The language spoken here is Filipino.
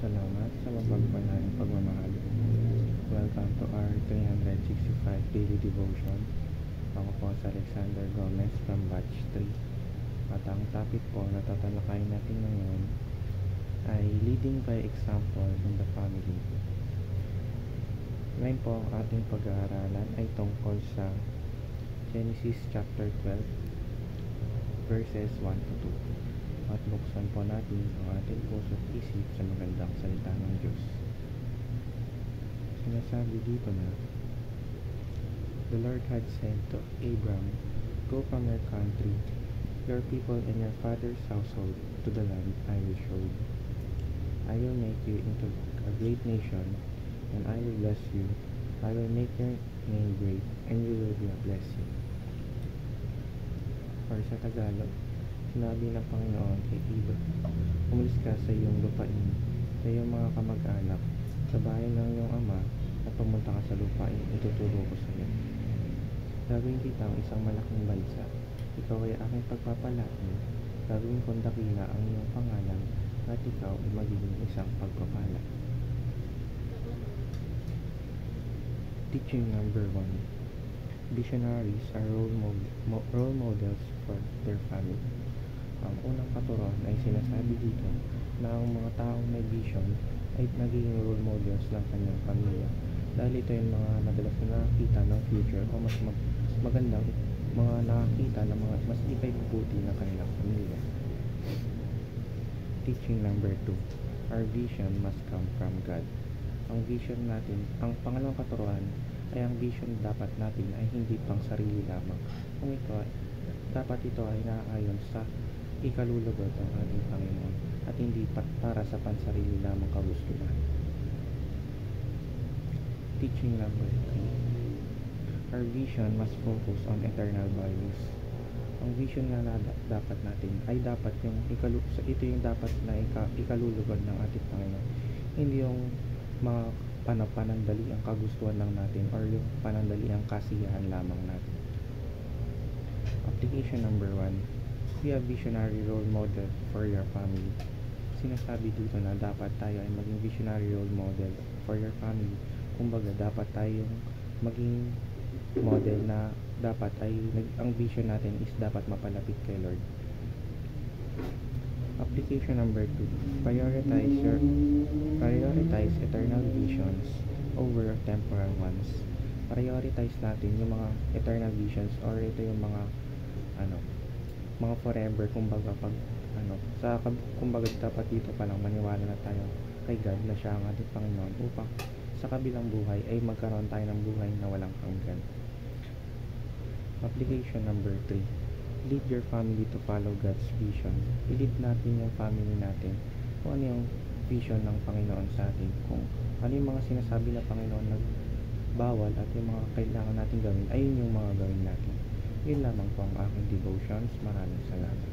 salamat sa mapagpalang pagmamahal. Welcome to our 365 Daily Devotion. Ako po si Alexander Gomez from Batch 3. At ang topic po na tatalakayin natin ngayon ay leading by example in the family. Ngayon po ang ating pag-aaralan ay tungkol sa Genesis chapter 12 verses 1 to 2. At buksan po natin ang ating puso at isip sa magandang salita ng Diyos. Sinasabi dito na, The Lord had said to Abram, Go from your country, your people and your father's household to the land I will show you. I will make you into a great nation, and I will bless you. I will make your name great, and you will be a blessing. Or sa Tagalog, sinabi ng Panginoon kay Abram, umalis ka sa iyong lupain, sa iyong mga kamag-anak, sa bahay ng iyong ama, at pumunta ka sa lupain ituturo ko sa iyo. Gagawin kita ang isang malaking bansa, ikaw ay aking pagpapalain, gagawin kong dakila ang iyong pangalan, at ikaw ay magiging isang pagpapala. Teaching number 1. Visionaries are role models for their family. Ang unang katuruan ay sinasabi dito na ang mga taong may vision ay nagiging role models ng kanyang pamilya dahil ito yung mga madalas na nakakita ng future o mas magandang mga nakakita ng mga mas ikaibubuti ng kanilang pamilya. Teaching number 2. Our vision must come from God. Ang vision natin, ang pangalawang katuruan ay ang vision dapat natin ay hindi pang sarili lamang. Kung ito, dapat ito ay naaayon sa ikalulugod ng ating Panginoon at hindi para sa pansarili lamang kagustuhan. Teaching number 3. Our vision must focus on eternal values. Ang vision na dapat natin ay dapat ito yung dapat na ikalulugod ng ating Panginoon. Hindi yung mga panandali ang kagustuhan lang natin or yung panandali ang kasiyahan lamang natin. Application number 1. Be a visionary role model for your family. Sinasabi dito na dapat tayo ay maging visionary role model for your family. Kumbaga, dapat tayong maging model na dapat ay ang vision natin is dapat mapalapit kay Lord. Application number 2. Prioritize eternal visions over temporal ones. Prioritize natin yung mga eternal visions or ito yung mga forever, kumbaga kumbaga dapat dito pa lang maniwala na tayo kay God na siya ang ating Panginoon upang sa kabilang buhay ay magkaroon tayo ng buhay na walang hanggan. Application number 3. Lead your family to follow God's vision. I-lead natin yung family natin kung ano yung vision ng Panginoon sa atin, kung ano yung mga sinasabi ng Panginoon na bawal at yung mga kailangan natin gawin, ayun yung mga gawin natin. Yun lamang po ang aking devotions. Maraming salamat.